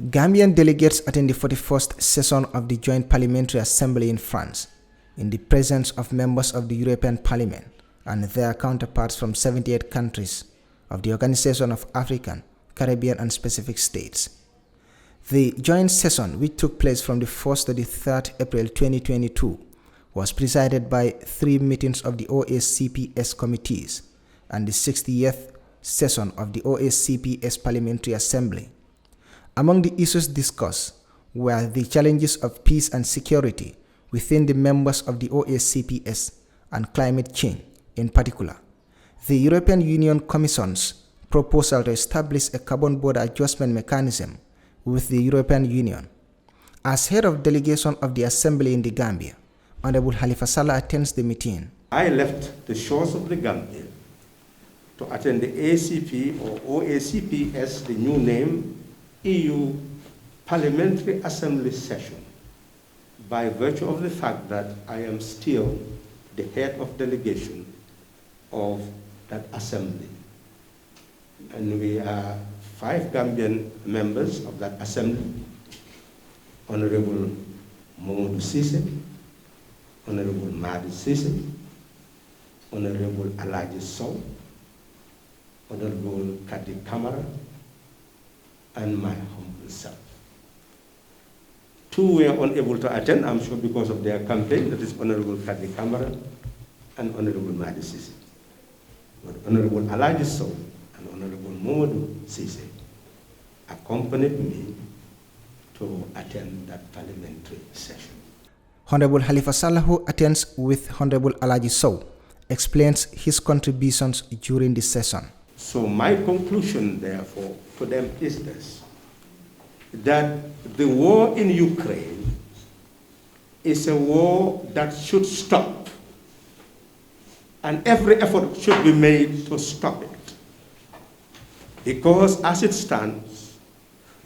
Gambian delegates attend the 41st session of the Joint Parliamentary Assembly in France, in the presence of members of the European Parliament and their counterparts from 78 countries of the Organization of African, Caribbean and Pacific States. The joint session, which took place from the 1st to the 3rd April 2022, was presided by 3 meetings of the OACPS committees and the 60th session of the OACPS Parliamentary Assembly. Among the issues discussed were the challenges of peace and security within the members of the OACPS and climate change in particular. The European Union Commission's proposal to establish a carbon border adjustment mechanism with the European Union. As head of delegation of the Assembly in the Gambia, Honorable Halifa Sallah attends the meeting. I left the shores of the Gambia to attend the ACP or OACPS, the new name, EU Parliamentary Assembly session by virtue of the fact that I am still the head of delegation of that assembly. And we are 5 Gambian members of that assembly: Honorable Momodu Sise, Honorable Madi Sise, Honorable Alaji Sow, Honorable Kadi Kamara, and my humble self. 2 were unable to attend, I'm sure because of their campaign, that is Honorable Kadi Kamara and Honorable Madi Sise. But Honorable Alaji Sow and Honorable Momodu Sise accompanied me to attend that parliamentary session. Honorable Halifa Sallah, who attends with Honorable Alaji Sow, explains his contributions during the session. So my conclusion, therefore, to them is this: that the war in Ukraine is a war that should stop, and every effort should be made to stop it. Because as it stands,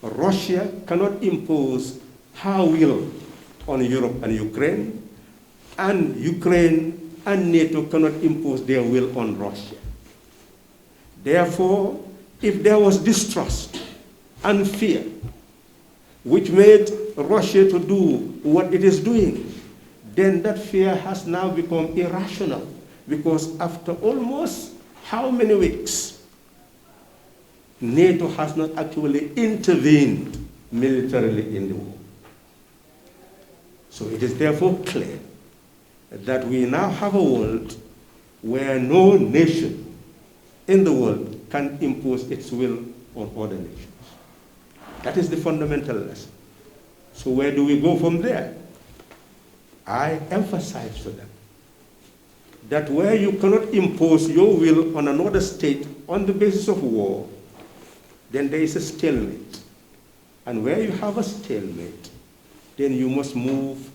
Russia cannot impose her will on Europe and Ukraine and NATO cannot impose their will on Russia. Therefore, if there was distrust and fear, which made Russia to do what it is doing, then that fear has now become irrational, because after almost how many weeks, NATO has not actually intervened militarily in the war. So it is therefore clear that we now have a world where no nation in the world can impose its will on other nations. That is the fundamental lesson. So where do we go from there? I emphasize to them that where you cannot impose your will on another state on the basis of war, then there is a stalemate. And where you have a stalemate, then you must move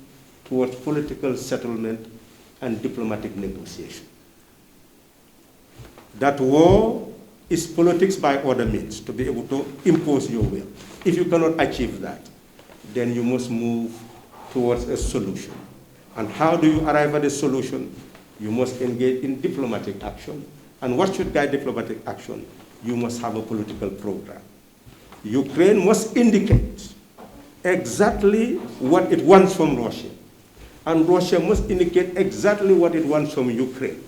towards political settlement and diplomatic negotiation. That war is politics by other means, to be able to impose your will. If you cannot achieve that, then you must move towards a solution. And how do you arrive at a solution? You must engage in diplomatic action. And what should guide diplomatic action? You must have a political program. Ukraine must indicate exactly what it wants from Russia. And Russia must indicate exactly what it wants from Ukraine.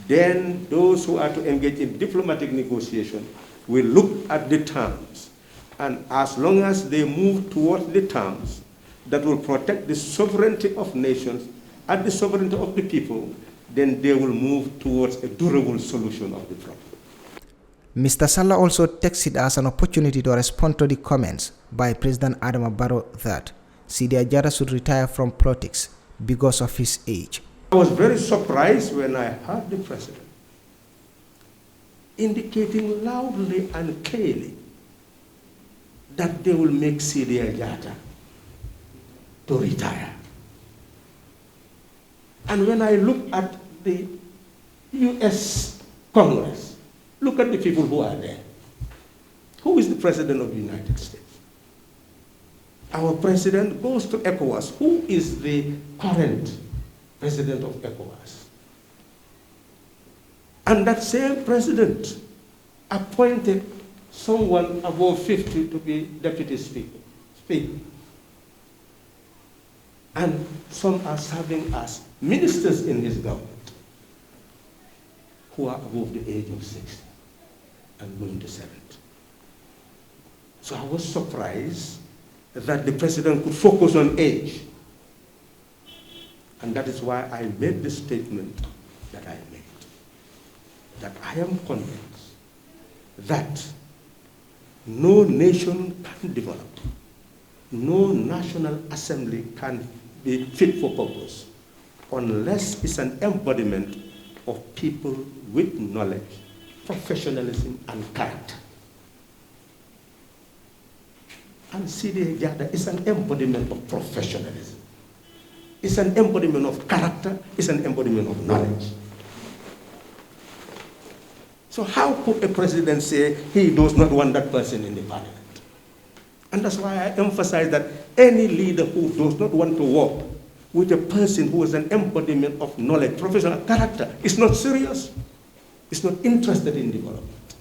Then those who are to engage in diplomatic negotiation will look at the terms. And as long as they move towards the terms that will protect the sovereignty of nations and the sovereignty of the people, then they will move towards a durable solution of the problem. Mr. Sallah also takes it as an opportunity to respond to the comments by President Adama Barrow that Sidi Ajara should retire from politics because of his age. I was very surprised when I heard the president indicating loudly and clearly that they will make Sidi Ajata to retire. And when I look at the US Congress, look at the people who are there. Who is the president of the United States? Our president goes to ECOWAS. Who is the current president of ECOWAS? And that same president appointed someone above 50 to be deputy speaker. people. And some are serving as ministers in his government who are above the age of 60 and going to 70. So I was surprised that the president could focus on age. And that is why I made the statement that I made. That I am convinced that no nation can develop, no national assembly can be fit for purpose unless it's an embodiment of people with knowledge, professionalism, and character. And CDA Jada is an embodiment of professionalism. It's an embodiment of character, it's an embodiment of knowledge. So how could a president say he does not want that person in the parliament? And that's why I emphasize that any leader who does not want to work with a person who is an embodiment of knowledge, professional character, is not serious. Is not interested in development.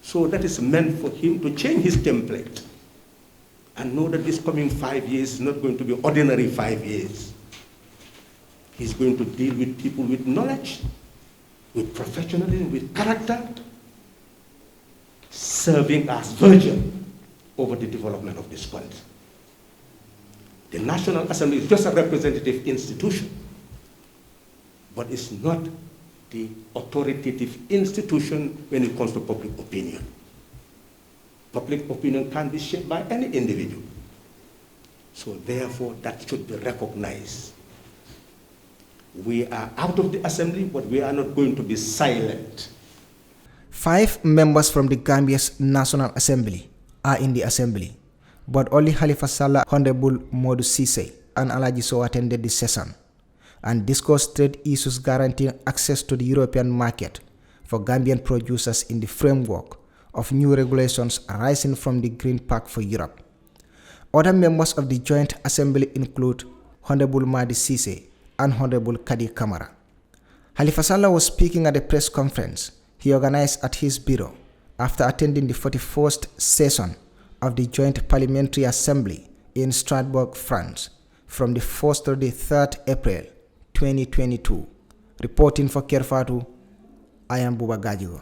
So that is meant for him to change his template and know that this coming 5 years is not going to be ordinary 5 years. He's going to deal with people with knowledge, with professionalism, with character, serving as virgin over the development of this country. The National Assembly is just a representative institution, but it's not the authoritative institution when it comes to public opinion. Public opinion can be shaped by any individual. So therefore, that should be recognized. We are out of the assembly, but we are not going to be silent. 5 members from the Gambia's National Assembly are in the assembly, but only Halifa Sallah, Honorable Modu Sise, and Alaji Sow attended the session and discussed trade issues guaranteeing access to the European market for Gambian producers in the framework of new regulations arising from the Green Pact for Europe. Other members of the Joint Assembly include Honorable Madi Sise and Honorable Kadi Kamara. Halifa Sallah was speaking at a press conference he organized at his bureau after attending the 41st session of the Joint Parliamentary Assembly in Strasbourg, France, from the 1st to the 3rd April 2022. Reporting for Kerr, Fatou, I am Buba Gajigo.